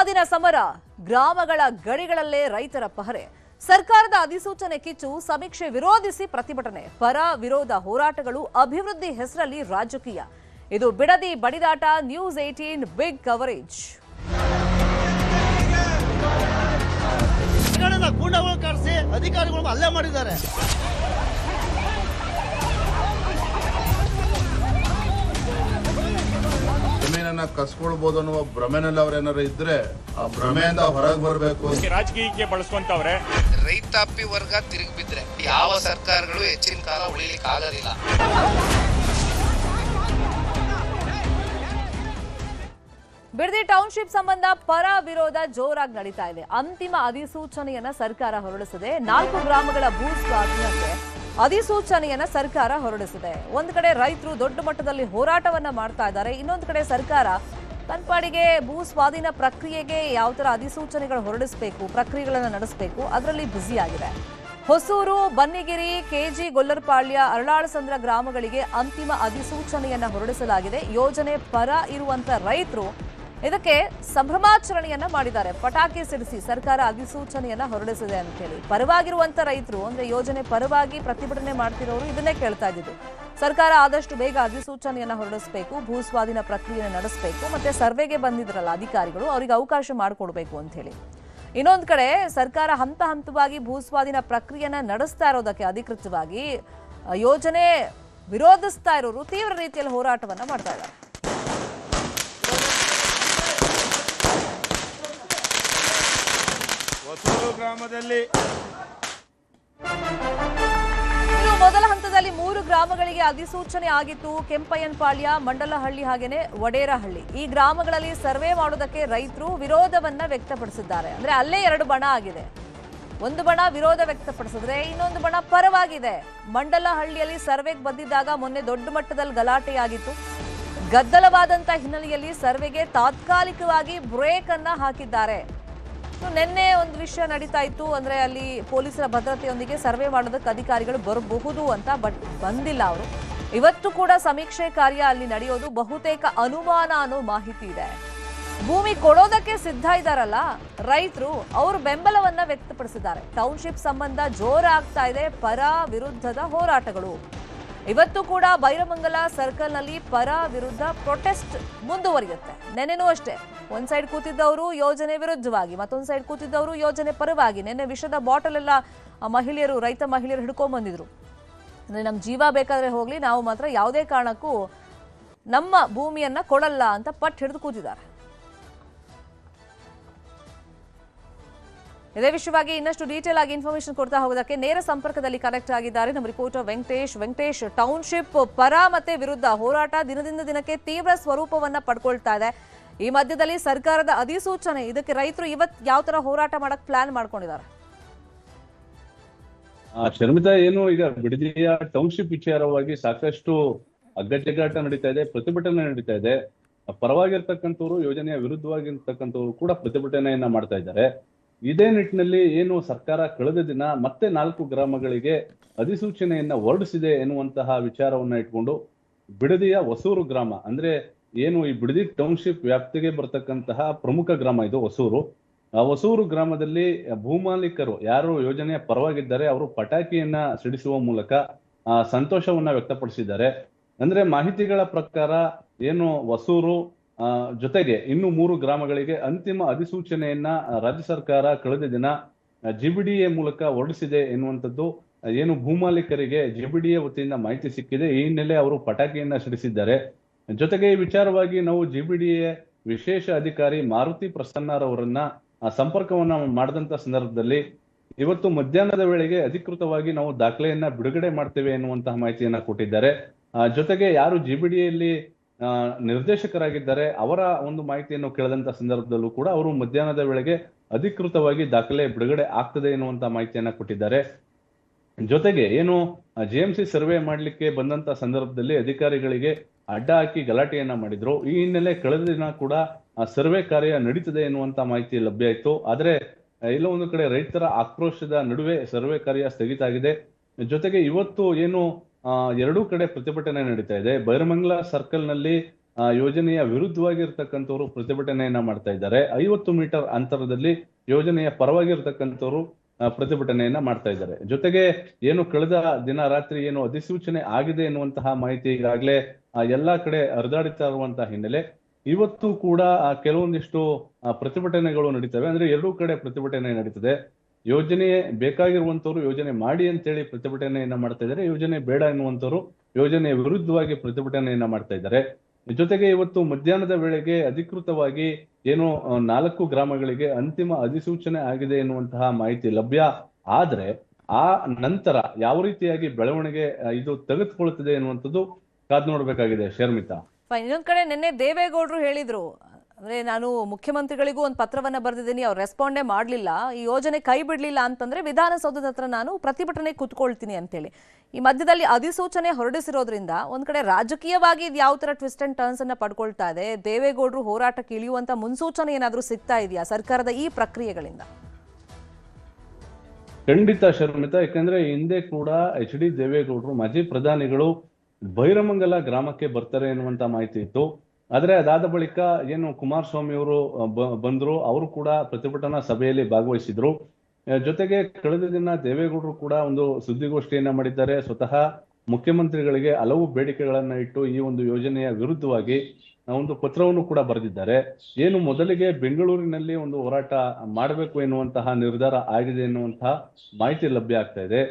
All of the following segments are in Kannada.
ಭೂಸ್ವಾಧೀನ ಸಮರ, ಗ್ರಾಮಗಳ ಗಡಿಗಳಲ್ಲೇ ರೈತರ ಪಹರೆ, ಸರ್ಕಾರದ ಅಧಿಸೂಚನೆ ಕಿಚ್ಚು, ಸಮೀಕ್ಷೆ ವಿರೋಧಿಸಿ ಪ್ರತಿಭಟನೆ, ಪರ ವಿರೋಧ ಹೋರಾಟಗಳು, ಅಭಿವೃದ್ಧಿ ಹೆಸರಲ್ಲಿ ರಾಜಕೀಯ. ಇದು ಬಿಡದಿ ಬಡಿದಾಟ. News 18 big coverage. ಗೂಂಡಾಗಳು ಕರೆಸಿ ಅಧಿಕಾರಿಗಳು ಹಲ್ಲೆ ಮಾಡಿದ್ದಾರೆ. ಜಮೀನನ್ನ ಕಸ್ಕೊಳ್ಬಹುದು ಅನ್ನುವ ಭ್ರಮೆನಲ್ಲಿ ಅವ್ರೇನಾರು ಇದ್ರೆ ಆ ಭ್ರಮೆಯಿಂದ ಹೊರಗೆ ಬರಬೇಕು. ರಾಜಕೀಯಕ್ಕೆ ಬಳಸ್ಕೊಂತವ್ರೆ. ರೈತಾಪಿ ವರ್ಗ ತಿರುಗಿ ಬಿದ್ರೆ ಯಾವ ಸರ್ಕಾರಗಳು ಹೆಚ್ಚಿನ ಕಾಲ ಉಳಿಲಿಕ್ಕೆ ಆಗೋದಿಲ್ಲ. ಬಿಡದಿ ಟೌನ್ಶಿಪ್ ಸಂಬಂಧ ಪರ ವಿರೋಧ ಜೋರಾಗಿ ನಡೀತಾ ಇದೆ. ಅಂತಿಮ ಅಧಿಸೂಚನೆಯನ್ನ ಸರ್ಕಾರ ಹೊರಡಿಸಿದೆ. 4 ಗ್ರಾಮಗಳ ಭೂ ಸ್ವಾಧೀನಕ್ಕೆ ಅಧಿಸೂಚನೆಯನ್ನ ಸರ್ಕಾರ ಹೊರಡಿಸಿದೆ. ಒಂದು ಕಡೆ ರೈತರು ದೊಡ್ಡ ಮಟ್ಟದಲ್ಲಿ ಹೋರಾಟವನ್ನ ಮಾಡ್ತಾ ಇದ್ದಾರೆ, ಇನ್ನೊಂದು ಕಡೆ ಸರ್ಕಾರ ತನ್ನ ಪಾಡಿಗೆ ಭೂ ಸ್ವಾಧೀನ ಪ್ರಕ್ರಿಯೆಗೆ ಯಾವ ತರ ಅಧಿಸೂಚನೆಗಳು ಹೊರಡಿಸಬೇಕು, ಪ್ರಕ್ರಿಯೆಗಳನ್ನು ನಡೆಸಬೇಕು, ಅದರಲ್ಲಿ ಬ್ಯುಸಿ ಆಗಿದೆ. ಹೊಸೂರು, ಬನ್ನಿಗಿರಿ, ಕೆಜಿ, ಗೊಲ್ಲರಪಾಳ್ಯ, ಅರಳಾಳಸಂದ್ರ ಗ್ರಾಮಗಳಿಗೆ ಅಂತಿಮ ಅಧಿಸೂಚನೆಯನ್ನ ಹೊರಡಿಸಲಾಗಿದೆ. ಯೋಜನೆ ಪರ ಇರುವಂತ ರೈತರು ಇದಕ್ಕೆ ಸಂಭ್ರಮಾಚರಣೆಯನ್ನ ಮಾಡಿದ್ದಾರೆ. ಪಟಾಕಿ ಸಿಡಿಸಿ ಸರ್ಕಾರ ಅಧಿಸೂಚನೆಯನ್ನ ಹೊರಡಿಸಿದೆ ಅಂತ ಹೇಳಿ ಪರವಾಗಿರುವಂತ ರೈತರು, ಅಂದ್ರೆ ಯೋಜನೆ ಪರವಾಗಿ ಪ್ರತಿಭಟನೆ ಮಾಡ್ತಿರೋರು ಇದನ್ನೇ ಕೇಳ್ತಾ ಇದ್ದಿದ್ದು. ಸರ್ಕಾರ ಆದಷ್ಟು ಬೇಗ ಅಧಿಸೂಚನೆಯನ್ನ ಹೊರಡಿಸಬೇಕು, ಭೂ ಸ್ವಾಧೀನ ಪ್ರಕ್ರಿಯೆ ನಡೆಸಬೇಕು, ಮತ್ತೆ ಸರ್ವೆಗೆ ಬಂದಿದ್ರಲ್ಲ ಅಧಿಕಾರಿಗಳು, ಅವರಿಗೆ ಅವಕಾಶ ಮಾಡಿಕೊಡ್ಬೇಕು ಅಂತ ಹೇಳಿ. ಇನ್ನೊಂದು ಕಡೆ ಸರ್ಕಾರ ಹಂತ ಹಂತವಾಗಿ ಭೂ ಸ್ವಾಧೀನ ಪ್ರಕ್ರಿಯೆಯನ್ನ ನಡೆಸ್ತಾ ಇರೋದಕ್ಕೆ ಅಧಿಕೃತವಾಗಿ ಯೋಜನೆ ವಿರೋಧಿಸ್ತಾ ಇರೋರು ತೀವ್ರ ರೀತಿಯಲ್ಲಿ ಹೋರಾಟವನ್ನ ಮಾಡ್ತಾ ಇದ್ದಾರೆ. ಹೊಸೂರು ಗ್ರಾಮದಲ್ಲಿ ಮೊದಲ ಹಂತದಲ್ಲಿ 3 ಗ್ರಾಮಗಳಿಗೆ ಅಧಿಸೂಚನೆ ಆಗಿತ್ತು. ಕೆಂಪಯ್ಯನಪಾಳ್ಯ, ಮಂಡಲಹಳ್ಳಿ ಹಾಗೇನೆ ವಡೇರಹಳ್ಳಿ. ಈ ಗ್ರಾಮಗಳಲ್ಲಿ ಸರ್ವೆ ಮಾಡೋದಕ್ಕೆ ರೈತರು ವಿರೋಧವನ್ನ ವ್ಯಕ್ತಪಡಿಸಿದ್ದಾರೆ. ಅಂದ್ರೆ ಅಲ್ಲೇ 2 ಬಣ ಆಗಿದೆ. ಒಂದು ಬಣ ವಿರೋಧ ವ್ಯಕ್ತಪಡಿಸಿದ್ರೆ ಇನ್ನೊಂದು ಬಣ ಪರವಾಗಿದೆ. ಮಂಡಲಹಳ್ಳಿಯಲ್ಲಿ ಸರ್ವೆಗೆ ಬಂದಿದ್ದಾಗ ಮೊನ್ನೆ ದೊಡ್ಡ ಮಟ್ಟದಲ್ಲಿ ಗಲಾಟೆಯಾಗಿತ್ತು. ಗದ್ದಲವಾದಂತ ಹಿನ್ನೆಲೆಯಲ್ಲಿ ಸರ್ವೆಗೆ ತಾತ್ಕಾಲಿಕವಾಗಿ ಬ್ರೇಕ್ ಅನ್ನ ಹಾಕಿದ್ದಾರೆ. ನಿನ್ನೆ ಒಂದು ವಿಷಯ ನಡೀತಾ ಇತ್ತು, ಅಂದ್ರೆ ಅಲ್ಲಿ ಪೊಲೀಸರ ಭದ್ರತೆಯೊಂದಿಗೆ ಸರ್ವೆ ಮಾಡೋದಕ್ಕೆ ಅಧಿಕಾರಿಗಳು ಬರಬಹುದು ಅಂತ, ಬಟ್ ಬಂದಿಲ್ಲ ಅವರು. ಇವತ್ತು ಕೂಡ ಸಮೀಕ್ಷೆ ಕಾರ್ಯ ಅಲ್ಲಿ ನಡೆಯೋದು ಬಹುತೇಕ ಅನುಮಾನ ಅನ್ನೋ ಮಾಹಿತಿ ಇದೆ. ಭೂಮಿ ಕೊಡೋದಕ್ಕೆ ಸಿದ್ಧ ಇದ್ದಾರಲ್ಲ ರೈತರು, ಅವರು ಬೆಂಬಲವನ್ನ ವ್ಯಕ್ತಪಡಿಸಿದ್ದಾರೆ. ಟೌನ್ಶಿಪ್ ಸಂಬಂಧ ಜೋರಾಗ್ತಾ ಇದೆ ಪರ ವಿರುದ್ಧದ ಹೋರಾಟಗಳು. ಇವತ್ತು ಕೂಡ ಬೈರಮಂಗಲ ಸರ್ಕಲ್ನಲ್ಲಿ ಪರ ವಿರುದ್ಧ ಪ್ರೊಟೆಸ್ಟ್ ಮುಂದುವರಿಯುತ್ತೆ. ನೆನ್ನೆನೂ ಅಷ್ಟೇ, ಒಂದ್ ಸೈಡ್ ಕೂತಿದ್ದವರು ಯೋಜನೆ ವಿರುದ್ಧವಾಗಿ, ಮತ್ತೊಂದು ಸೈಡ್ ಕೂತಿದ್ದವರು ಯೋಜನೆ ಪರವಾಗಿ. ನೆನ್ನೆ ವಿಷದ ಬಾಟಲ್ ಎಲ್ಲ ಮಹಿಳೆಯರು, ರೈತ ಮಹಿಳೆಯರು ಹಿಡ್ಕೊಂಡ್ ಬಂದಿದ್ರು. ಅಂದ್ರೆ ನಮ್ ಜೀವ ಬೇಕಾದ್ರೆ ಹೋಗ್ಲಿ, ನಾವು ಮಾತ್ರ ಯಾವುದೇ ಕಾರಣಕ್ಕೂ ನಮ್ಮ ಭೂಮಿಯನ್ನ ಕೊಡಲ್ಲ ಅಂತ ಪಟ್ಟು ಹಿಡಿದು ಕೂತಿದ್ದಾರೆ. ಇದೇ ವಿಷಯವಾಗಿ ಇನ್ನಷ್ಟು ಡೀಟೇಲ್ ಆಗಿ ಇನ್ಫಾರ್ಮೇಶನ್ ಕೊಡ್ತಾ ಹೋಗೋದಕ್ಕೆ ನೇರ ಸಂಪರ್ಕದಲ್ಲಿ ಕನೆಕ್ಟ್ ಆಗಿದ್ದಾರೆ ನಮ್ಮ ರಿಪೋರ್ಟರ್ ವೆಂಕಟೇಶ್. ಟೌನ್ಶಿಪ್ ಪರ ಮತ್ತೆ ವಿರುದ್ಧ ಹೋರಾಟ ದಿನದಿಂದ ದಿನಕ್ಕೆ ತೀವ್ರ ಸ್ವರೂಪವನ್ನ ಪಡ್ಕೊಳ್ತಾ ಇದೆ. ಈ ಮಧ್ಯದಲ್ಲಿ ಸರ್ಕಾರದ ಅಧಿಸೂಚನೆ, ಇದಕ್ಕೆ ರೈತರು ಇವತ್ತು ಯಾವ ತರ ಹೋರಾಟ ಮಾಡಕ್ ಪ್ಲಾನ್ ಮಾಡ್ಕೊಂಡಿದ್ದಾರೆ? ಶರ್ಮಿತಾ, ಏನು ಈಗ ಬಿಡದಿಯ ಟೌನ್ಶಿಪ್ ವಿಚಾರವಾಗಿ ಸಾಕಷ್ಟು ಅಗ್ಗಜಗ್ಗಾಟ ನಡೀತಾ ಇದೆ, ಪ್ರತಿಭಟನೆ ನಡೀತಾ ಇದೆ. ಪರವಾಗಿರ್ತಕ್ಕಂಥವ್ರು, ಯೋಜನೆಯ ವಿರುದ್ಧವಾಗಿರ್ತಕ್ಕಂಥವ್ರು ಕೂಡ ಪ್ರತಿಭಟನೆಯನ್ನ ಮಾಡ್ತಾ ಇದ್ದಾರೆ. ಇದೇ ನಿಟ್ಟಿನಲ್ಲಿ ಏನು ಸರ್ಕಾರ ಕಳೆದ ದಿನ ಮತ್ತೆ 4 ಗ್ರಾಮಗಳಿಗೆ ಅಧಿಸೂಚನೆಯನ್ನ ಹೊರಡಿಸಿದೆ ಎನ್ನುವಂತಹ ವಿಚಾರವನ್ನ ಇಟ್ಕೊಂಡು ಬಿಡದಿಯ ಹೊಸೂರು ಗ್ರಾಮ, ಅಂದ್ರೆ ಏನು ಈ ಬಿಡದಿ ಟೌನ್ಶಿಪ್ ವ್ಯಾಪ್ತಿಗೆ ಬರ್ತಕ್ಕಂತಹ ಪ್ರಮುಖ ಗ್ರಾಮ ಇದು ಹೊಸೂರು. ಆ ಹೊಸೂರು ಗ್ರಾಮದಲ್ಲಿ ಭೂಮಾಲೀಕರು ಯಾರು ಯೋಜನೆಯ ಪರವಾಗಿದ್ದಾರೆ ಅವರು ಪಟಾಕಿಯನ್ನ ಸಿಡಿಸುವ ಮೂಲಕ ಸಂತೋಷವನ್ನ ವ್ಯಕ್ತಪಡಿಸಿದ್ದಾರೆ. ಅಂದ್ರೆ ಮಾಹಿತಿಗಳ ಪ್ರಕಾರ ಏನು ಹೊಸೂರು ಜೊತೆಗೆ ಇನ್ನು 3 ಗ್ರಾಮಗಳಿಗೆ ಅಂತಿಮ ಅಧಿಸೂಚನೆಯನ್ನ ರಾಜ್ಯ ಸರ್ಕಾರ ಕಳೆದ ದಿನ ಜಿಬಿಡಿಎ ಮೂಲಕ ಹೊರಡಿಸಿದೆ ಎನ್ನುವಂಥದ್ದು ಏನು ಭೂಮಾಲೀಕರಿಗೆ ಜಿಬಿಡಿಎ ವತಿಯಿಂದ ಮಾಹಿತಿ ಸಿಕ್ಕಿದೆ. ಈ ಹಿನ್ನೆಲೆ ಅವರು ಪಟಾಕಿಯನ್ನ ಸಿಡಿಸಿದ್ದಾರೆ. ಜೊತೆಗೆ ಈ ವಿಚಾರವಾಗಿ ನಾವು ಜಿಬಿಡಿಎ ವಿಶೇಷ ಅಧಿಕಾರಿ ಮಾರುತಿ ಪ್ರಸನ್ನರವರನ್ನ ಸಂಪರ್ಕವನ್ನ ಮಾಡಿದಂತ ಸಂದರ್ಭದಲ್ಲಿ ಇವತ್ತು ಮಧ್ಯಾಹ್ನದ ವೇಳೆಗೆ ಅಧಿಕೃತವಾಗಿ ನಾವು ದಾಖಲೆಯನ್ನ ಬಿಡುಗಡೆ ಮಾಡ್ತೇವೆ ಎನ್ನುವಂತಹ ಮಾಹಿತಿಯನ್ನ ಕೊಟ್ಟಿದ್ದಾರೆ. ಜೊತೆಗೆ ಯಾರು ಜಿಬಿಡಿಯಲ್ಲಿ ನಿರ್ದೇಶಕರಾಗಿದ್ದಾರೆ ಅವರ ಒಂದು ಮಾಹಿತಿಯನ್ನು ಕೇಳಿದಂತ ಸಂದರ್ಭದಲ್ಲೂ ಕೂಡ ಅವರು ಮಧ್ಯಾಹ್ನದ ವೇಳೆಗೆ ಅಧಿಕೃತವಾಗಿ ದಾಖಲೆ ಬಿಡುಗಡೆ ಆಗ್ತದೆ ಎನ್ನುವಂತ ಮಾಹಿತಿಯನ್ನ ಕೊಟ್ಟಿದ್ದಾರೆ. ಜೊತೆಗೆ ಏನು JMC ಸರ್ವೆ ಮಾಡ್ಲಿಕ್ಕೆ ಬಂದಂತ ಸಂದರ್ಭದಲ್ಲಿ ಅಧಿಕಾರಿಗಳಿಗೆ ಅಡ್ಡ ಹಾಕಿ ಗಲಾಟೆಯನ್ನ ಮಾಡಿದ್ರು. ಈ ಹಿನ್ನೆಲೆ ಕಳೆದ ದಿನ ಕೂಡ ಸರ್ವೆ ಕಾರ್ಯ ನಡೀತದೆ ಎನ್ನುವಂತ ಮಾಹಿತಿ ಲಭ್ಯ ಆಯ್ತು. ಆದ್ರೆ ಎಲ್ಲೋ ಒಂದು ಕಡೆ ರೈತರ ಆಕ್ರೋಶದ ನಡುವೆ ಸರ್ವೆ ಕಾರ್ಯ ಸ್ಥಗಿತ ಆಗಿದೆ. ಜೊತೆಗೆ ಇವತ್ತು ಏನು 2 ಕಡೆ ಪ್ರತಿಭಟನೆ ನಡೀತಾ ಇದೆ. ಬೈರಮಂಗಲ ಸರ್ಕಲ್ ನಲ್ಲಿ ಯೋಜನೆಯ ವಿರುದ್ಧವಾಗಿರ್ತಕ್ಕಂಥವ್ರು ಪ್ರತಿಭಟನೆಯನ್ನ ಮಾಡ್ತಾ ಇದ್ದಾರೆ. 50 ಮೀಟರ್ ಅಂತರದಲ್ಲಿ ಯೋಜನೆಯ ಪರವಾಗಿರ್ತಕ್ಕಂಥವ್ರು ಪ್ರತಿಭಟನೆಯನ್ನ ಮಾಡ್ತಾ ಇದ್ದಾರೆ. ಜೊತೆಗೆ ಏನು ಕಳೆದ ದಿನ ರಾತ್ರಿ ಏನು ಅಧಿಸೂಚನೆ ಆಗಿದೆ ಎನ್ನುವಂತಹ ಮಾಹಿತಿ ಈಗಾಗಲೇ ಎಲ್ಲಾ ಕಡೆ ಹರಿದಾಡುತ್ತಾ ಇರುವಂತಹ ಹಿನ್ನೆಲೆ ಇವತ್ತು ಕೂಡ ಕೆಲವೊಂದಿಷ್ಟು ಪ್ರತಿಭಟನೆಗಳು ನಡೀತವೆ. ಅಂದ್ರೆ ಎರಡೂ ಕಡೆ ಪ್ರತಿಭಟನೆ ನಡೀತದೆ. ಯೋಜನೆ ಬೇಕಾಗಿರುವಂತವ್ರು ಯೋಜನೆ ಮಾಡಿ ಅಂತೇಳಿ ಪ್ರತಿಭಟನೆಯನ್ನ ಮಾಡ್ತಾ ಇದ್ದಾರೆ. ಯೋಜನೆ ಬೇಡ ಎನ್ನುವಂತವ್ರು ಯೋಜನೆಯ ವಿರುದ್ಧವಾಗಿ ಪ್ರತಿಭಟನೆಯನ್ನ ಮಾಡ್ತಾ ಇದ್ದಾರೆ. ಜೊತೆಗೆ ಇವತ್ತು ಮಧ್ಯಾಹ್ನದ ವೇಳೆಗೆ ಅಧಿಕೃತವಾಗಿ ಏನು 4 ಗ್ರಾಮಗಳಿಗೆ ಅಂತಿಮ ಅಧಿಸೂಚನೆ ಆಗಿದೆ ಎನ್ನುವಂತಹ ಮಾಹಿತಿ ಲಭ್ಯ ಆದ್ರೆ ಆ ನಂತರ ಯಾವ ರೀತಿಯಾಗಿ ಬೆಳವಣಿಗೆ ಇದು ತೆಗೆದುಕೊಳ್ಳುತ್ತದೆ ಎನ್ನುವಂಥದ್ದು ಕಾದ್ ನೋಡ್ಬೇಕಾಗಿದೆ ಶರ್ಮಿತಾ. ಫೈನ್. ಇನ್ನೊಂದ್ ಕಡೆ ನಿನ್ನೆ ದೇವೇಗೌಡರು ಹೇಳಿದ್ರು, ಅಂದ್ರೆ ನಾನು ಮುಖ್ಯಮಂತ್ರಿಗಳಿಗೂ ಒಂದು ಪತ್ರವನ್ನ ಬರೆದಿದ್ದೀನಿ, ಅವ್ರು ರೆಸ್ಪಾಂಡೇ ಮಾಡ್ಲಿಲ್ಲ, ಈ ಯೋಜನೆ ಕೈ ಬಿಡ್ಲಿಲ್ಲ ಅಂತಂದ್ರೆ ವಿಧಾನಸೌಧದ ಹತ್ರ ನಾನು ಪ್ರತಿಭಟನೆ ಕುತ್ಕೊಳ್ತೀನಿ ಅಂತೇಳಿ. ಈ ಮಧ್ಯದಲ್ಲಿ ಅಧಿಸೂಚನೆ ಹೊರಡಿಸಿರೋದ್ರಿಂದ ಒಂದ್ ಕಡೆ ರಾಜಕೀಯವಾಗಿ ಇದು ಯಾವ ತರ ಟ್ವಿಸ್ಟ್ ಅಂಡ್ ಟರ್ನ್ಸ್ ಅನ್ನ ಪಡ್ಕೊಳ್ತಾ ಇದೆ, ದೇವೇಗೌಡರು ಹೋರಾಟಕ್ಕೆ ಇಳಿಯುವಂತ ಮುನ್ಸೂಚನೆ ಏನಾದ್ರೂ ಸಿಗ್ತಾ ಇದೆಯಾ ಸರ್ಕಾರದ ಈ ಪ್ರಕ್ರಿಯೆಗಳಿಂದ? ಖಂಡಿತ ಶರ್ಮಿತಾ, ಯಾಕಂದ್ರೆ ಹಿಂದೆ ಕೂಡ ಎಚ್ ಡಿ ದೇವೇಗೌಡರು ಮಾಜಿ ಪ್ರಧಾನಿಗಳು ಬೈರಮಂಗಲ ಗ್ರಾಮಕ್ಕೆ ಬರ್ತಾರೆ ಎನ್ನುವಂತ ಮಾಹಿತಿ ಇತ್ತು. ಆದ್ರೆ ಅದಾದ ಬಳಿಕ ಏನು ಕುಮಾರಸ್ವಾಮಿ ಅವರು ಬಂದ್ರು, ಅವರು ಕೂಡ ಪ್ರತಿಭಟನಾ ಸಭೆಯಲ್ಲಿ ಭಾಗವಹಿಸಿದ್ರು. ಜೊತೆಗೆ ಕಳೆದ ದಿನ ದೇವೇಗೌಡರು ಕೂಡ ಒಂದು ಸುದ್ದಿಗೋಷ್ಠಿಯನ್ನ ಮಾಡಿದ್ದಾರೆ. ಸ್ವತಃ ಮುಖ್ಯಮಂತ್ರಿಗಳಿಗೆ ಹಲವು ಬೇಡಿಕೆಗಳನ್ನ ಇಟ್ಟು ಈ ಒಂದು ಯೋಜನೆಯ ವಿರುದ್ಧವಾಗಿ ಒಂದು ಪತ್ರವನ್ನು ಕೂಡ ಬರೆದಿದ್ದಾರೆ. ಏನು ಮೊದಲಿಗೆ ಬೆಂಗಳೂರಿನಲ್ಲಿ ಒಂದು ಹೋರಾಟ ಮಾಡಬೇಕು ಎನ್ನುವಂತಹ ನಿರ್ಧಾರ ಆಗಿದೆ ಎನ್ನುವಂತಹ ಮಾಹಿತಿ ಲಭ್ಯ ಆಗ್ತಾ ಇದೆ.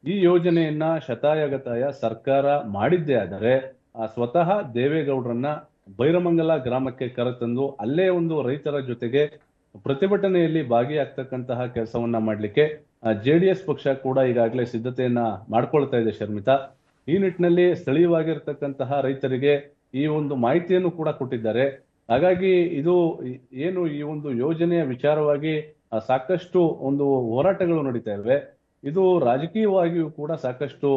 ಈ ಯೋಜನೆಯನ್ನ ಶತಾಯಗತಾಯ ಸರ್ಕಾರ ಮಾಡಿದ್ದೇ ಆದರೆ ಸ್ವತಃ ದೇವೇಗೌಡರನ್ನ ಬೈರಮಂಗಲ ಗ್ರಾಮಕ್ಕೆ ಕರೆತಂದು ಅಲ್ಲೇ ಒಂದು ರೈತರ ಜೊತೆಗೆ ಪ್ರತಿಭಟನೆಯಲ್ಲಿ ಭಾಗಿಯಾಗ್ತಕ್ಕಂತಹ ಕೆಲಸವನ್ನ ಮಾಡ್ಲಿಕ್ಕೆ JDS ಪಕ್ಷ ಕೂಡ ಈಗಾಗಲೇ ಸಿದ್ಧತೆಯನ್ನ ಮಾಡ್ಕೊಳ್ತಾ ಇದೆ ಶರ್ಮಿತಾ. ಈ ನಿಟ್ಟಿನಲ್ಲಿ ಸ್ಥಳೀಯವಾಗಿರ್ತಕ್ಕಂತಹ ರೈತರಿಗೆ ಈ ಒಂದು ಮಾಹಿತಿಯನ್ನು ಕೂಡ ಕೊಟ್ಟಿದ್ದಾರೆ. ಹಾಗಾಗಿ ಇದು ಏನು ಈ ಒಂದು ಯೋಜನೆಯ ವಿಚಾರವಾಗಿ ಸಾಕಷ್ಟು ಒಂದು ಹೋರಾಟಗಳು ನಡೀತಾ ಇವೆ. ಇದು ರಾಜಕೀಯವಾಗಿಯೂ ಕೂಡ ಸಾಕಷ್ಟು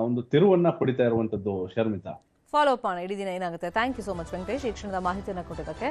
ಒಂದು ತಿರುವನ್ನ ಪಡಿತಾ ಇರುವಂತದ್ದು ಶರ್ಮಿತಾ. ಫಾಲೋ ಅಪ್ ಮಾಡೋಣ ಇಡೀ ದಿನ ಏನಾಗುತ್ತೆ. Thank you so much Venkatesh, ಈ ಕ್ಷಣದ ಮಾಹಿತಿಯನ್ನು ಕೊಟ್ಟಿದ್ದಕ್ಕೆ.